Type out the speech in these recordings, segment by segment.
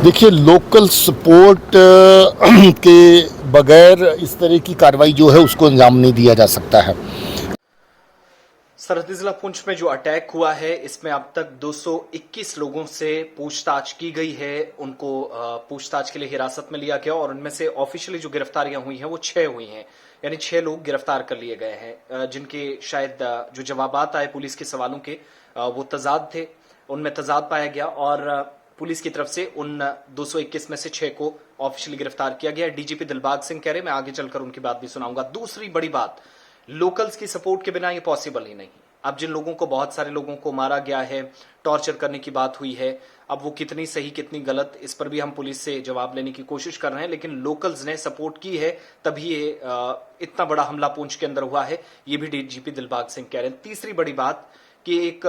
देखिए, local support के बगैर इस तरह की कार्रवाई जो है उसको अंजाम नहीं दिया जा सकता है। सरहदी जिला पुंछ में जो अटैक हुआ है इसमें अब तक 221 लोगों से पूछताछ की गई है। उनको पूछताछ के लिए हिरासत में लिया गया और उनमें से ऑफिशियली जो गिरफ्तारियां हुई हैं वो 6 हुई हैं, यानी 6 लोग गिरफ्तार कर लिए गए हैं, जिनके शायद जो जवाबात आए पुलिस के सवालों के वो तजाद थे, उनमें तजाद पाया गया और पुलिस की तरफ से उन 221 में से 6 को ऑफिशियली गिरफ्तार किया गया। डीजीपी दिलबाग सिंह कह रहे, मैं आगे चलकर उनकी बात भी सुनाऊंगा। दूसरी बड़ी बात, लोकल्स की सपोर्ट के बिना ये पॉसिबल ही नहीं। अब जिन लोगों को, बहुत सारे लोगों को मारा गया है, टॉर्चर करने की बात हुई है, अब वो कितनी सही कितनी गलत, इस पर भी हम पुलिस से जवाब लेने की कोशिश कर रहे हैं, लेकिन लोकल्स ने सपोर्ट की है तभी ये इतना बड़ा हमला पुंछ के अंदर हुआ है, ये भी डीजीपी दिलबाग सिंह कह रहे हैं। तीसरी बड़ी बात कि एक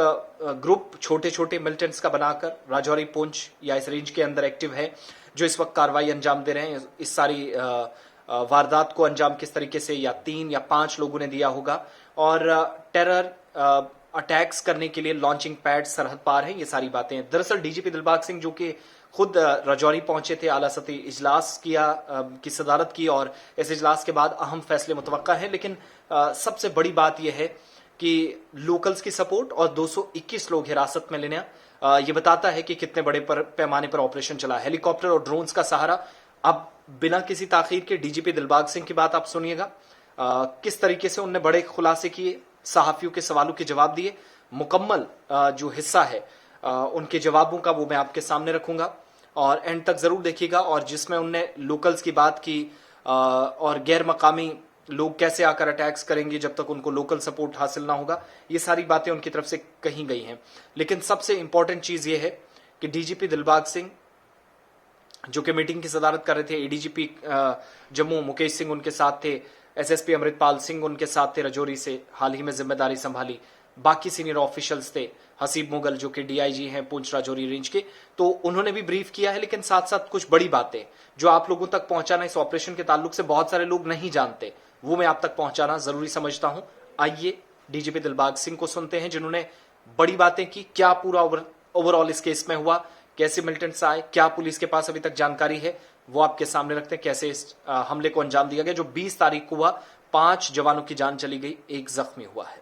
ग्रुप छोटे छोटे मिलिटेंट्स का बनाकर राजौरी पुंछ या इस रेंज के अंदर एक्टिव है, जो इस वक्त कार्रवाई अंजाम दे रहे हैं। इस सारी वारदात को अंजाम किस तरीके से या 3 या 5 लोगों ने दिया होगा, और टेरर अटैक्स करने के लिए लॉन्चिंग पैड सरहद पार है, ये सारी बातें हैं। दरअसल डीजीपी दिलबाग सिंह जो कि खुद राजौरी पहुंचे थे, आला सतही इजलास की सदारत की और इस इजलास के बाद अहम फैसले मुतवक्का हैं, लेकिन सबसे बड़ी बात यह है कि लोकल्स की सपोर्ट और 221 लोग हिरासत में लेना ये बताता है कि कितने बड़े पैमाने पर ऑपरेशन चला। हेलीकॉप्टर और ड्रोन्स का सहारा। अब बिना किसी ताखीर के डीजीपी दिलबाग सिंह की बात आप सुनिएगा, किस तरीके से उनने बड़े खुलासे किए, सहाफियों के सवालों के जवाब दिए। मुकम्मल जो हिस्सा है उनके जवाबों का वो मैं आपके सामने रखूंगा और एंड तक जरूर देखिएगा। और जिसमें उनने लोकल्स की बात की और गैर मकामी लोग कैसे आकर अटैक्स करेंगे जब तक उनको लोकल सपोर्ट हासिल ना होगा, ये सारी बातें उनकी तरफ से कही गई हैं। लेकिन सबसे इंपॉर्टेंट चीज ये है कि डीजीपी दिलबाग सिंह जो कि मीटिंग की सदारत कर रहे थे, एडीजीपी जम्मू मुकेश सिंह उनके साथ थे, एसएसपी अमृतपाल सिंह उनके साथ थे राजौरी से, हाल ही में जिम्मेदारी संभाली। बाकी सीनियर ऑफिशियल्स थे, हसीब मुगल जो कि डीआईजी हैं पुंछ राजौरी रेंज के, तो उन्होंने भी ब्रीफ किया है। लेकिन साथ साथ कुछ बड़ी बातें जो आप लोगों तक पहुंचाना इस ऑपरेशन के ताल्लुक से बहुत सारे लोग नहीं जानते, वो मैं आप तक पहुंचाना जरूरी समझता हूं। आइए डीजीपी दिलबाग सिंह को सुनते हैं, जिन्होंने बड़ी बातें की, क्या पूरा ओवरऑल इस केस में हुआ, कैसे मिलिटेंट्स आए, क्या पुलिस के पास अभी तक जानकारी है, वो आपके सामने रखते हैं। कैसे इस हमले को अंजाम दिया गया जो 20 तारीख को हुआ, 5 जवानों की जान चली गई, 1 जख्मी हुआ है।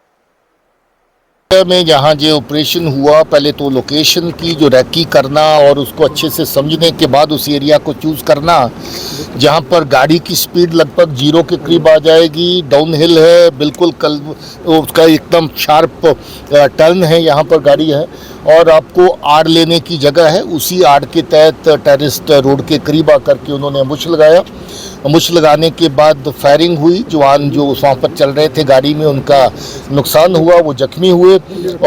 में जहाँ जो ऑपरेशन हुआ, पहले तो लोकेशन की जो रैकी करना और उसको अच्छे से समझने के बाद उस एरिया को चूज़ करना जहाँ पर गाड़ी की स्पीड लगभग 0 के करीब आ जाएगी, डाउन हिल है बिल्कुल, कल उसका एकदम शार्प टर्न है, यहाँ पर गाड़ी है और आपको आड़ लेने की जगह है। उसी आड़ के तहत टेररिस्ट रोड के करीब आकर के उन्होंने अम्बुश लगाया। अम्बुश लगाने के बाद फायरिंग हुई। जवान जो वहाँ पर चल रहे थे गाड़ी में, उनका नुकसान हुआ, वो जख्मी हुए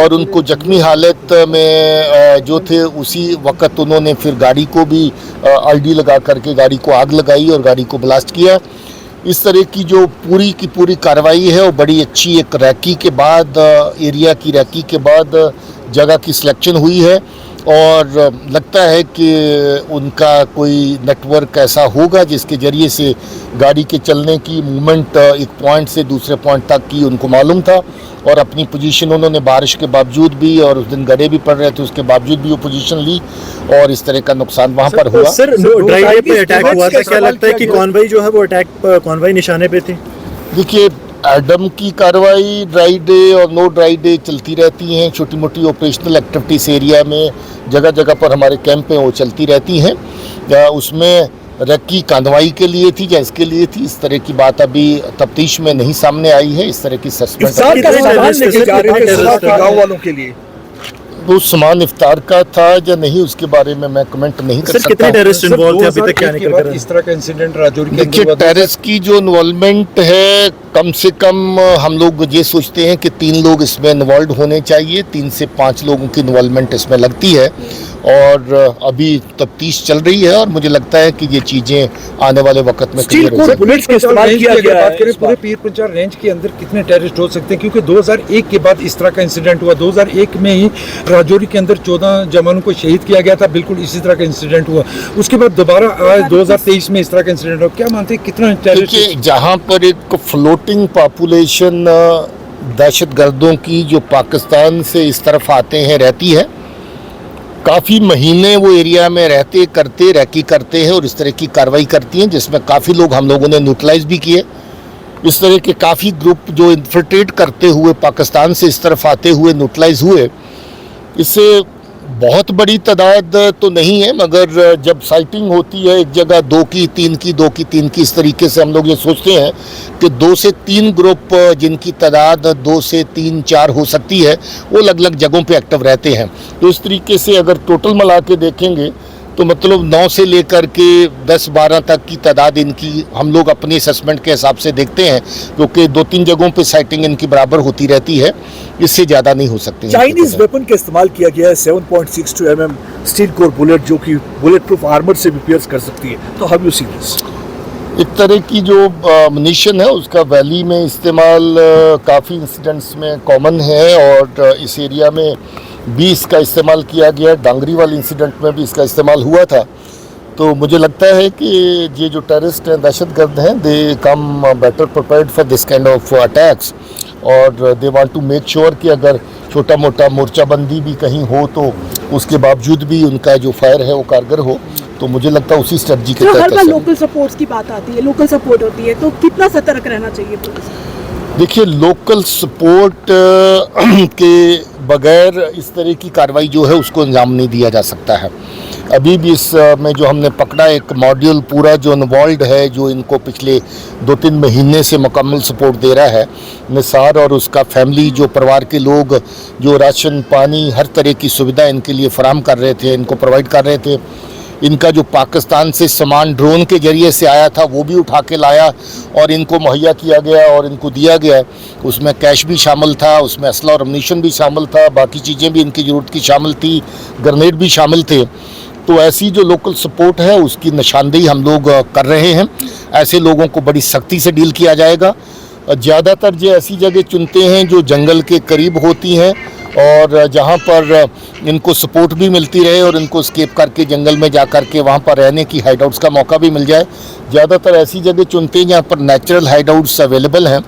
और उनको जख्मी हालत में जो थे उसी वक्त उन्होंने फिर गाड़ी को भी आईडी लगा करके गाड़ी को आग लगाई और गाड़ी को ब्लास्ट किया। इस तरह की जो पूरी की पूरी कार्रवाई है वो बड़ी अच्छी एक रैकी के बाद, एरिया की रैकी के बाद जगह की सिलेक्शन हुई है और लगता है कि उनका कोई नेटवर्क ऐसा होगा जिसके ज़रिए से गाड़ी के चलने की मूवमेंट एक पॉइंट से दूसरे पॉइंट तक की उनको मालूम था और अपनी पोजीशन उन्होंने बारिश के बावजूद भी, और उस दिन गड़े भी पड़ रहे थे उसके बावजूद भी वो पोजीशन ली और इस तरह का नुकसान वहाँ पर हुआ। सर, ड्राइव पे अटैक हुआ था, क्या लगता है कि कॉन्वॉय जो है वो कॉन्वॉय निशाने पे थे? देखिए, एडम की कार्रवाई ड्राई डे और नो ड्राई डे चलती रहती हैं। छोटी मोटी ऑपरेशनल एक्टिविटीज़ एरिया में जगह जगह पर हमारे कैंप हैं वो चलती रहती हैं। उसमें रक्की कार्रवाई के लिए थी या इसके लिए थी, इस तरह की बात अभी तफ्तीश में नहीं सामने आई है। इस तरह की सस्पेंड गाँव वालों के लिए वो सामान इफ्तार का था या नहीं उसके बारे में मैं कमेंट नहीं कर सकता। कितने टेररिस्ट इन्वॉल्व थे अभी तक, क्या निकल कर इस तरह का इंसिडेंट राजौरी के देखिए, टेररिस्ट की जो इन्वॉल्वमेंट है, कम से कम हम लोग ये सोचते हैं कि 3 लोग इसमें इन्वॉल्व होने चाहिए। 3 से 5 लोगों की इन्वॉल्वमेंट इसमें लगती है और अभी तफ्तीश चल रही है और मुझे लगता है कि ये चीज़ें आने वाले वक्त में क्लियर हो जाएंगी। पूरे पीर पंचाल रेंज के अंदर कितने टेररिस्ट हो सकते हैं, क्योंकि 2001 के बाद इस तरह का इंसिडेंट हुआ। 2001 में ही राजौरी के अंदर 14 जवानों को शहीद किया गया था, बिल्कुल इसी तरह का इंसिडेंट हुआ। उसके बाद दोबारा आज 2023 में इस तरह का इंसिडेंट हुआ। क्या मानते हैं कितना टेररिस्ट? जहाँ पर एक फ्लोटिंग पॉपुलेशन दहशतगर्दों की जो पाकिस्तान से इस तरफ आते हैं रहती है, काफ़ी महीने वो एरिया में रहते करते रैकी करते हैं और इस तरह की कार्रवाई करती हैं, जिसमें काफ़ी लोग हम लोगों ने न्यूट्रलाइज भी किए। इस तरह के काफ़ी ग्रुप जो इन्फिल्ट्रेट करते हुए पाकिस्तान से इस तरफ आते हुए न्यूट्रलाइज हुए। इससे बहुत बड़ी तादाद तो नहीं है, मगर जब साइटिंग होती है एक जगह 2 की 3 की 2 की 3 की, इस तरीके से हम लोग ये सोचते हैं कि 2 से 3 ग्रुप जिनकी तादाद 2 से 3 4 हो सकती है, वो अलग अलग जगहों पे एक्टिव रहते हैं। तो इस तरीके से अगर टोटल मिला के देखेंगे तो मतलब 9 से लेकर के 10-12 तक की तादाद इनकी हम लोग अपने असेसमेंट के हिसाब से देखते हैं, क्योंकि 2-3 जगहों पे साइटिंग इनकी बराबर होती रहती है, इससे ज़्यादा नहीं हो सकती। चाइनीज वेपन का इस्तेमाल किया गया है 7.62 mm स्टील कोर बुलेट, जो कि बुलेट प्रूफ आर्मर से भी पियर्स कर सकती है। तो हाउ यू सी दिस? एक तरह की जो मुनीशन है उसका वैली में इस्तेमाल काफ़ी इंसिडेंट्स में कॉमन है, और इस एरिया में भी इसका इस्तेमाल किया गया। डांगरी वाले इंसिडेंट में भी इसका इस्तेमाल हुआ था। तो मुझे लगता है कि ये जो टेररिस्ट हैं, दहशतगर्द हैं, they come better prepared for this kind of attacks, और they want to make sure कि अगर छोटा मोटा मोर्चाबंदी भी कहीं हो तो उसके बावजूद भी उनका जो फायर है वो कारगर हो। तो मुझे लगता है उसी स्ट्रेटजी के तहत। हर बार लोकल सपोर्ट्स की बात आती है, लोकल सपोर्ट होती है, तो कितना सतर्क रहना चाहिए पुलिस? देखिए, लोकल सपोर्ट के बगैर इस तरह की कार्रवाई जो है उसको अंजाम नहीं दिया जा सकता है। अभी भी इस में जो हमने पकड़ा एक मॉड्यूल पूरा जो इन्वॉल्व है, जो इनको पिछले 2-3 महीने से मुकम्मल सपोर्ट दे रहा है। निसार और उसका फैमिली, जो परिवार के लोग जो राशन पानी हर तरह की सुविधा इनके लिए फराहम कर रहे थे, इनको प्रोवाइड कर रहे थे। इनका जो पाकिस्तान से सामान ड्रोन के ज़रिए से आया था वो भी उठा के लाया और इनको मुहैया किया गया और इनको दिया गया। उसमें कैश भी शामिल था, उसमें असला और अम्यूनिशन भी शामिल था, बाकी चीज़ें भी इनकी ज़रूरत की शामिल थी, ग्रेनेड भी शामिल थे। तो ऐसी जो लोकल सपोर्ट है उसकी निशानदेही हम लोग कर रहे हैं। ऐसे लोगों को बड़ी सख्ती से डील किया जाएगा। ज़्यादातर जो ऐसी जगह चुनते हैं जो जंगल के करीब होती हैं और जहाँ पर इनको सपोर्ट भी मिलती रहे और इनको स्केप करके जंगल में जा कर के वहाँ पर रहने की हाइडआउट्स का मौका भी मिल जाए। ज़्यादातर ऐसी जगह चुनते हैं जहाँ पर नेचुरल हाइडआउट्स अवेलेबल हैं।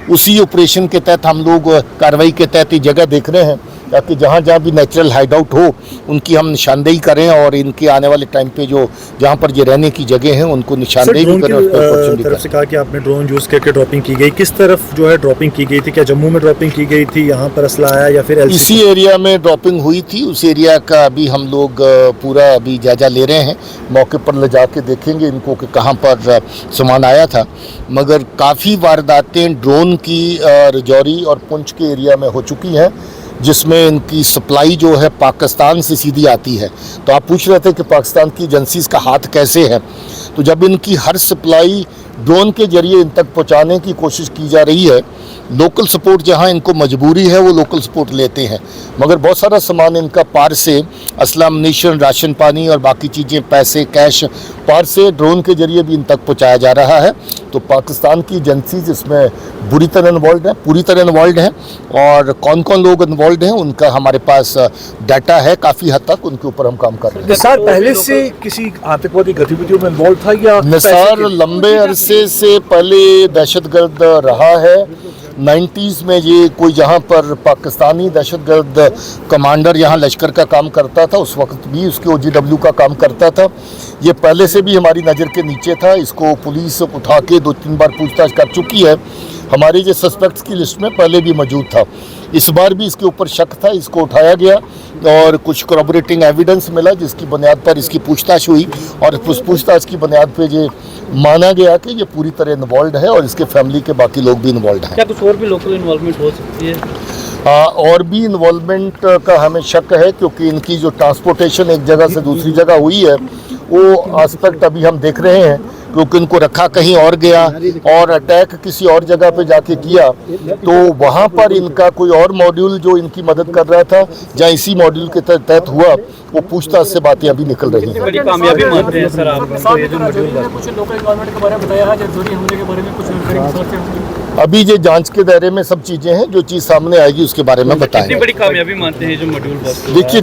उसी ऑपरेशन के तहत हम लोग कार्रवाई के तहत ये जगह देख रहे हैं, ताकि जहाँ जहाँ भी नेचुरल हाइडआउट हो उनकी हम निशानदेही करें और इनके आने वाले टाइम पे जो जहाँ पर ये रहने की जगह हैं उनको निशानदेही भी करें। तरफ से कहा कि आपने ड्रोन यूज़ करके ड्रॉपिंग की गई, किस तरफ जो है ड्रॉपिंग की गई थी? क्या जम्मू में ड्रॉपिंग की गई थी, यहाँ पर असला आया, या फिर इसी एरिया में ड्रॉपिंग हुई थी? उस एरिया का अभी हम लोग पूरा अभी जायजा ले रहे हैं। मौके पर ले जाके देखेंगे इनको कि कहाँ पर सामान आया था। मगर काफ़ी वारदातें ड्रोन की रजौरी और पुंछ के एरिया में हो चुकी हैं, जिसमें इनकी सप्लाई जो है पाकिस्तान से सीधी आती है। तो आप पूछ रहे थे कि पाकिस्तान की एजेंसीज़ का हाथ कैसे है। तो जब इनकी हर सप्लाई ड्रोन के जरिए इन तक पहुंचाने की कोशिश की जा रही है, लोकल सपोर्ट जहां इनको मजबूरी है वो लोकल सपोर्ट लेते हैं, मगर बहुत सारा सामान इनका पार से, असला अम्यूनिशन, राशन पानी और बाकी चीज़ें, पैसे, कैश पार से ड्रोन के जरिए भी इन तक पहुंचाया जा रहा है। तो पाकिस्तान की एजेंसीज इसमें बुरी तरह इन्वॉल्व हैं, पूरी तरह इन्वॉल्व हैं, और कौन कौन लोग इन्वॉल्व हैं उनका हमारे पास डाटा है काफ़ी हद तक, उनके ऊपर हम काम कर रहे हैं। निसार पहले से किसी आतंकवादी गतिविधियों में इन्वॉल्व था या? निसार लंबे अरसे से पहले दहशतगर्द रहा है। 90s में ये कोई जहाँ पर पाकिस्तानी दहशतगर्द कमांडर यहाँ लश्कर का काम करता था, उस वक्त भी उसके OGW का काम करता था। ये पहले से भी हमारी नज़र के नीचे था। इसको पुलिस उठा के 2-3 बार पूछताछ कर चुकी है। हमारे जो सस्पेक्ट्स की लिस्ट में पहले भी मौजूद था। इस बार भी इसके ऊपर शक था, इसको उठाया गया और कुछ corroborating एविडेंस मिला, जिसकी बुनियाद पर इसकी पूछताछ हुई और उस पूछताछ की बुनियाद पर ये माना गया कि ये पूरी तरह इन्वॉल्व है और इसके फैमिली के बाकी लोग भी इन्वॉल्व हैं। क्या कुछ और भी लोकल इन्वॉल्वमेंट हो सकती है? और भी इन्वॉल्वमेंट का हमें शक है, क्योंकि इनकी जो ट्रांसपोर्टेशन एक जगह से दूसरी जगह हुई है वो एस्पेक्ट अभी हम देख रहे हैं, क्योंकि इनको रखा कहीं और गया और अटैक किसी और जगह पे जाके किया, तो वहाँ पर इनका कोई और मॉड्यूल जो इनकी मदद कर रहा था, जहाँ इसी मॉड्यूल के तहत हुआ, वो पूछताछ से बातें अभी निकल रही हैं। बड़ी कामयाबी मानते हैं सर आप ये जो मॉड्यूल? कुछ लोकल गवर्नमेंट के बारे में बताया है, जरूरी हमले के बारे में कुछ अभी ये जांच के दायरे में सब चीज़ें हैं, जो चीज़ सामने आएगी उसके बारे में बताएंगे। कितनी बड़ी कामयाबी मानते हैं जो मॉड्यूल? देखिए,